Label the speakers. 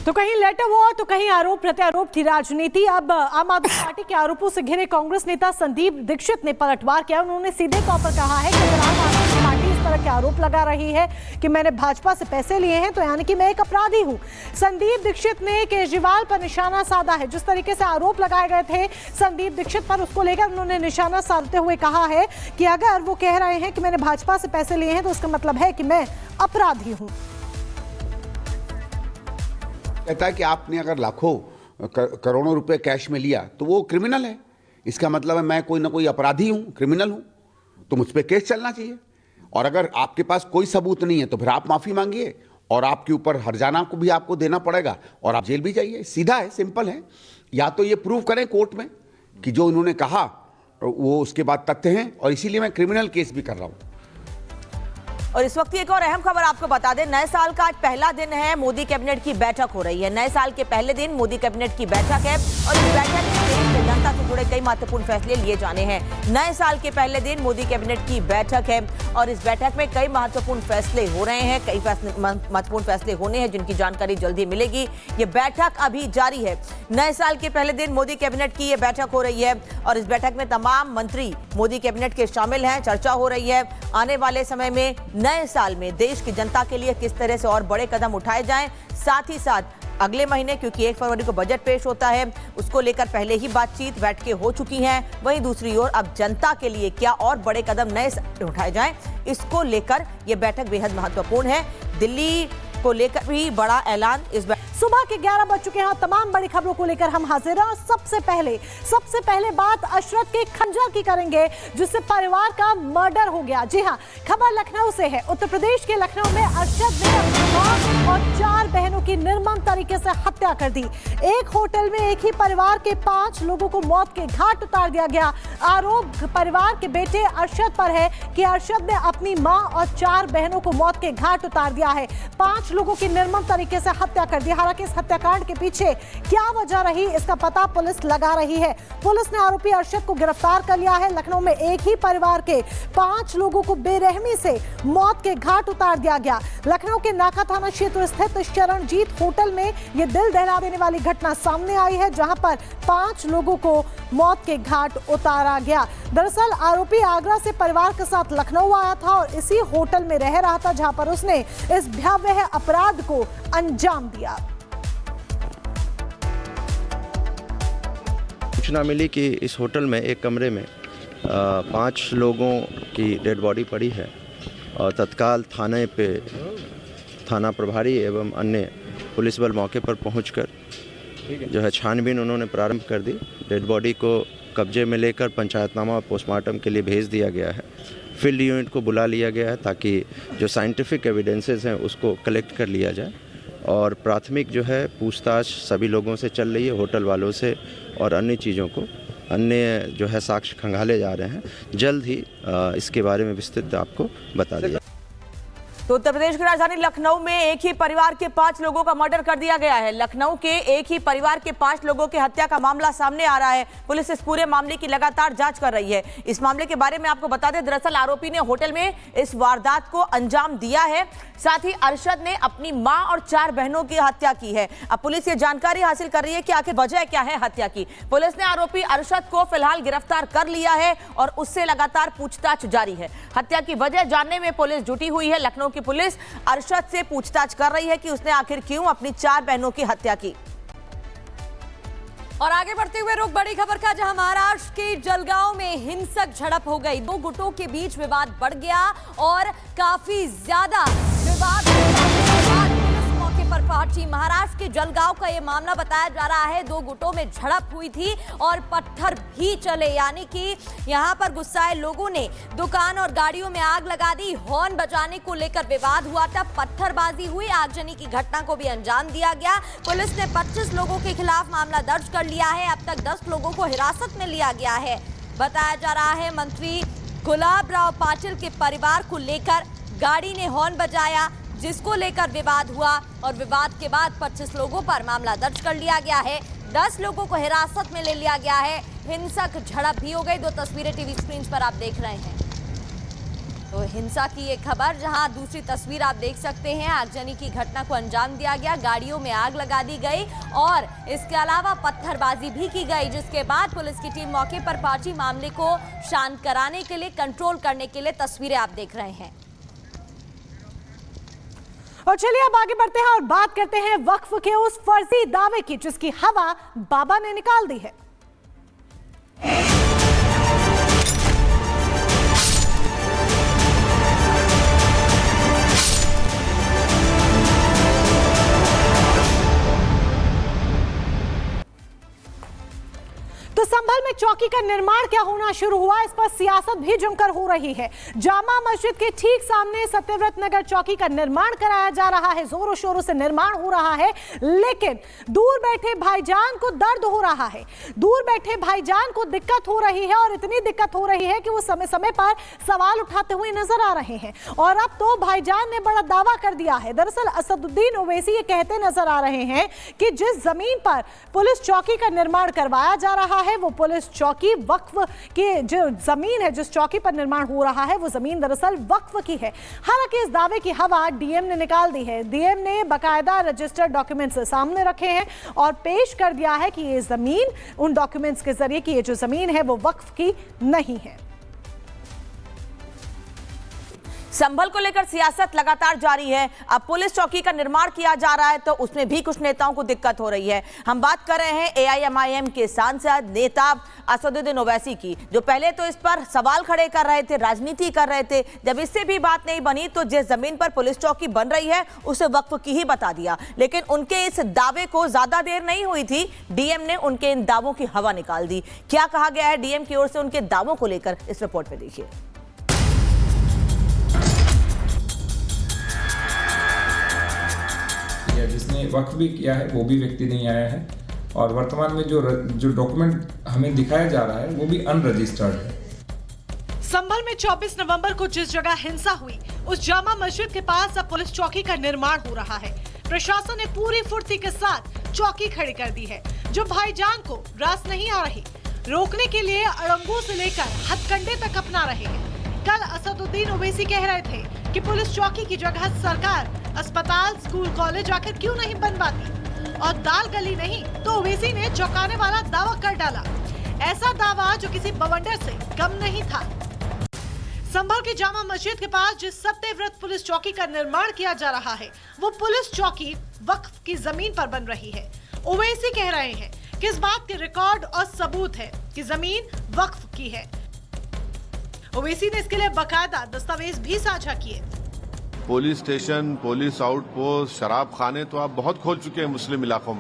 Speaker 1: तो कहीं letter war तो कहीं आरोप प्रत्यारोप की राजनीति। अब आम आदमी पार्टी के आरोपों से घिरे कांग्रेस नेता संदीप दीक्षित ने पलटवार किया। उन्होंने सीधे तौर पर कहा है कि अगर आम आदमी पार्टी इस तरह के आरोप लगा रही है कि मैंने भाजपा से पैसे लिए हैं तो यानी कि मैं एक अपराधी हूं। संदीप दीक्षित ने केजरीवाल पर निशाना साधा है। जिस तरीके से आरोप लगाए गए थे संदीप दीक्षित पर, उसको लेकर उन्होंने निशाना साधते हुए कहा है कि अगर वो कह रहे हैं कि मैंने भाजपा से पैसे लिए हैं तो उसका मतलब है कि मैं अपराधी हूं।
Speaker 2: कहता है कि आपने अगर लाखों करोड़ों रुपए कैश में लिया तो वो क्रिमिनल है। इसका मतलब है मैं कोई ना कोई अपराधी हूं, क्रिमिनल हूं, तो मुझ पे केस चलना चाहिए। और अगर आपके पास कोई सबूत नहीं है तो फिर आप माफी मांगिए और आपके ऊपर हर्जाना को भी आपको देना पड़ेगा और आप जेल भी जाइए। सीधा है, सिंपल है। या तो ये प्रूव करें कोर्ट में कि जो उन्होंने कहा वो उसके बाद तथ्य हैं, और इसीलिए मैं क्रिमिनल केस भी कर रहा हूं।
Speaker 3: और इस वक्त एक और अहम खबर आपको बता दें, नए साल का आज पहला दिन है, मोदी कैबिनेट की बैठक हो रही है। नए साल के पहले दिन मोदी कैबिनेट की बैठक है और इस बैठक में देश की जनता से जुड़े कई महत्वपूर्ण फैसले लिए जाने हैं। नए साल के पहले दिन मोदी कैबिनेट की बैठक है और इस बैठक में कई महत्वपूर्ण फैसले हो रहे हैं। कई महत्वपूर्ण फैसले होने हैं जिनकी जानकारी जल्दी मिलेगी। ये बैठक अभी जारी है। नए साल के पहले दिन मोदी कैबिनेट की ये बैठक हो रही है और इस बैठक में तमाम मंत्री मोदी कैबिनेट के शामिल हैं। चर्चा हो रही है आने वाले समय में नए साल में देश की जनता के लिए किस तरह से और बड़े कदम उठाए जाएं। साथ ही साथ अगले महीने, क्योंकि 1 फरवरी को बजट पेश होता है, उसको लेकर पहले ही बातचीत बैठ के हो चुकी है। वहीं दूसरी ओर अब जनता के लिए क्या और बड़े कदम नए साल में उठाए जाएं, इसको लेकर यह बैठक बेहद महत्वपूर्ण है। दिल्ली को लेकर भी बड़ा ऐलान इस सुबह के 11 बज चुके हैं। तमाम बड़ी खबरों को लेकर हम हाजिर हैं और सबसे पहले बात अशरत के खंजर की करेंगे, जिससे परिवार का मर्डर हो गया। जी हां, खबर लखनऊ से है। उत्तर प्रदेश के लखनऊ में अरशद ने अपनी मां और 4 बहनों की निर्मम तरीके से हत्या कर दी। एक होटल में एक ही परिवार के 5 लोगों को मौत के घाट उतार दिया गया। आरोप परिवार के बेटे अरशद पर है कि अरशद ने अपनी मां और 4 बहनों को मौत के घाट उतार दिया है। 5 लोगों की निर्मम तरीके से हत्या कर दी। हालांकि इस हत्याकांड के पीछे क्या वजह रही, इसका पता पुलिस लगा रही है। पुलिस ने आरोपी अरशद को गिरफ्तार कर लिया है। लखनऊ में एक ही परिवार के 5 लोगों को बेरहमी से मौत के घाट उतार दिया गया। लखनऊ के नाका थाना क्षेत्र स्थित शरणजीत होटल में यह दिल दहला देने वाली घटना सामने आई है, जहां पर 5 लोगों को मौत के घाट उतारा गया। दरअसल आरोपी आगरा से परिवार के साथ लखनऊ आया था और इसी होटल में रह रहा था, जहां पर उसने इस भयावह अपराध को अंजाम दिया।
Speaker 4: सूचना मिली कि इस होटल में एक कमरे में 5 लोगों की डेड बॉडी पड़ी है और तत्काल थाना प्रभारी एवं अन्य पुलिस बल मौके पर पहुंचकर जो है छानबीन उन्होंने प्रारंभ कर दी। डेड बॉडी को कब्जे में लेकर पंचायतनामा और पोस्टमार्टम के लिए भेज दिया गया है। फील्ड यूनिट को बुला लिया गया है ताकि जो साइंटिफिक एविडेंसेस हैं उसको कलेक्ट कर लिया जाए और प्राथमिक जो है पूछताछ सभी लोगों से चल रही है, होटल वालों से और अन्य चीज़ों को, अन्य जो है साक्ष्य खंगाले जा रहे हैं। जल्द ही इसके बारे में विस्तृत आपको बता दिया।
Speaker 3: तो उत्तर प्रदेश की राजधानी लखनऊ में एक ही परिवार के 5 लोगों का मर्डर कर दिया गया है। लखनऊ के एक ही परिवार के 5 लोगों की हत्या का मामला सामने आ रहा है। पुलिस इस पूरे मामले की लगातार जांच कर रही है। इस मामले के बारे में आपको बता दें, दरअसल आरोपी ने होटल में इस वारदात को अंजाम दिया है। साथ ही अरशद ने अपनी मां और 4 बहनों की हत्या की है। अब पुलिस ये जानकारी हासिल कर रही है कि आखिर वजह क्या है हत्या की। पुलिस ने आरोपी अरशद को फिलहाल गिरफ्तार कर लिया है और उससे लगातार पूछताछ जारी है। हत्या की वजह जानने में पुलिस जुटी हुई है। लखनऊ की पुलिस अरशद से पूछताछ कर रही है कि उसने आखिर क्यों अपनी 4 बहनों की हत्या की।
Speaker 5: और आगे बढ़ते हुए रुख बड़ी खबर का, जहां महाराष्ट्र के जलगांव में हिंसक झड़प हो गई। 2 गुटों के बीच विवाद बढ़ गया और काफी ज्यादा विवाद पुलिस मौके पर पहुंची। महाराष्ट्र के जलगांव का यह मामला बताया जा रहा है। 2 गुटों में झड़प हुई थी और पत्थर भी चले, यानी कि यहां पर गुस्साए लोगों ने दुकान और गाड़ियों में आग लगा दी। हॉर्न बजाने को लेकर विवाद हुआ था, पत्थरबाजी हुई, आगजनी की घटना को भी अंजाम दिया गया। पुलिस ने 25 लोगों के खिलाफ मामला दर्ज कर लिया है। अब तक 10 लोगों को हिरासत में लिया गया है। बताया जा रहा है मंत्री गुलाबराव पाटिल के परिवार को लेकर गाड़ी ने हॉर्न बजाया, जिसको लेकर विवाद हुआ और विवाद के बाद 25 लोगों पर मामला दर्ज कर लिया गया है। 10 लोगों को हिरासत में ले लिया गया है। हिंसक झड़प भी हो गई। 2 तस्वीरें टीवी स्क्रीन पर आप देख रहे हैं। तो हिंसा की ये खबर, जहां दूसरी तस्वीर आप देख सकते हैं, आगजनी की घटना को अंजाम दिया गया, गाड़ियों में आग लगा दी गई और इसके अलावा पत्थरबाजी भी की गई, जिसके बाद पुलिस की टीम मौके पर पहुंची मामले को शांत कराने के लिए, कंट्रोल करने के लिए। तस्वीरें आप देख रहे हैं।
Speaker 1: और चलिए अब आगे बढ़ते हैं और बात करते हैं वक्फ के उस फर्जी दावे की जिसकी हवा बाबा ने निकाल दी है। तो संभल में चौकी का निर्माण क्या होना शुरू हुआ, इस पर सियासत भी जमकर हो रही है। जामा मस्जिद के ठीक सामने सत्यव्रत नगर चौकी का निर्माण कराया जा रहा है, जोरों शोरों से निर्माण हो रहा है, लेकिन दूर बैठे भाईजान को दर्द हो रहा है, दूर बैठे भाईजान को दिक्कत हो रही है और इतनी दिक्कत हो रही है कि वो समय समय पर सवाल उठाते हुए नजर आ रहे हैं। और अब तो भाईजान ने बड़ा दावा कर दिया है। दरअसल असदुद्दीन ओवैसी ये कहते नजर आ रहे हैं कि जिस जमीन पर पुलिस चौकी का निर्माण करवाया जा रहा है वो पुलिस चौकी वक्फ की जो जमीन है, जिस चौकी पर निर्माण हो रहा है वो जमीन दरअसल वक्फ की है। हालांकि इस दावे की हवा डीएम ने निकाल दी है। डीएम ने बाकायदा रजिस्टर्ड डॉक्यूमेंट्स सामने रखे हैं और पेश कर दिया है कि ये जमीन उन डॉक्यूमेंट्स के जरिए कि ये जो जमीन है वो वक्फ की नहीं है।
Speaker 3: संभल को लेकर सियासत लगातार जारी है। अब पुलिस चौकी का निर्माण किया जा रहा है तो उसमें भी कुछ नेताओं को दिक्कत हो रही है। हम बात कर रहे हैं एआईएमआईएम के सांसद नेता असदुद्दीन ओवैसी की, जो पहले तो इस पर सवाल खड़े कर रहे थे, राजनीति कर रहे थे। जब इससे भी बात नहीं बनी तो जिस जमीन पर पुलिस चौकी बन रही है उसे वक्फ की ही बता दिया। लेकिन उनके इस दावे को ज्यादा देर नहीं हुई थी, डीएम ने उनके इन दावों की हवा निकाल दी। क्या कहा गया है डीएम की ओर से उनके दावों को लेकर, इस रिपोर्ट में देखिए।
Speaker 6: जिसने वक्फ भी किया है वो भी व्यक्ति नहीं आया है और वर्तमान में जो डॉक्यूमेंट हमें दिखाया जा रहा है वो भी अनरजिस्टर्ड है।
Speaker 1: संभल में 24 नवंबर को जिस जगह हिंसा हुई उस जामा मस्जिद के पास अब पुलिस चौकी का निर्माण हो रहा है। प्रशासन ने पूरी फुर्ती के साथ चौकी खड़ी कर दी है, जो भाईजान को रास नहीं आ रही। रोकने के लिए अड़ंगों से लेकर हथकंडे तक अपना रहे हैं। कल असदुद्दीन ओवैसी कह रहे थे कि पुलिस चौकी की जगह सरकार अस्पताल, स्कूल, कॉलेज आखिर क्यों नहीं बनवाती, और दाल गली नहीं तो ओवैसी ने चौंकाने वाला दावा कर डाला। ऐसा दावा जो किसी बवंडर से कम नहीं था। संभल की जामा मस्जिद के पास जिस सत्यव्रत पुलिस चौकी का निर्माण किया जा रहा है वो पुलिस चौकी वक्फ की जमीन पर बन रही है। ओवैसी कह रहे हैं कि इस बात के रिकॉर्ड और सबूत है कि जमीन वक्फ की है। ओवैसी ने इसके लिए बाकायदा दस्तावेज भी साझा किए।
Speaker 7: पुलिस स्टेशन, पुलिस आउटपोस्ट, शराब खाने तो आप बहुत खोल चुके हैं मुस्लिम इलाकों में।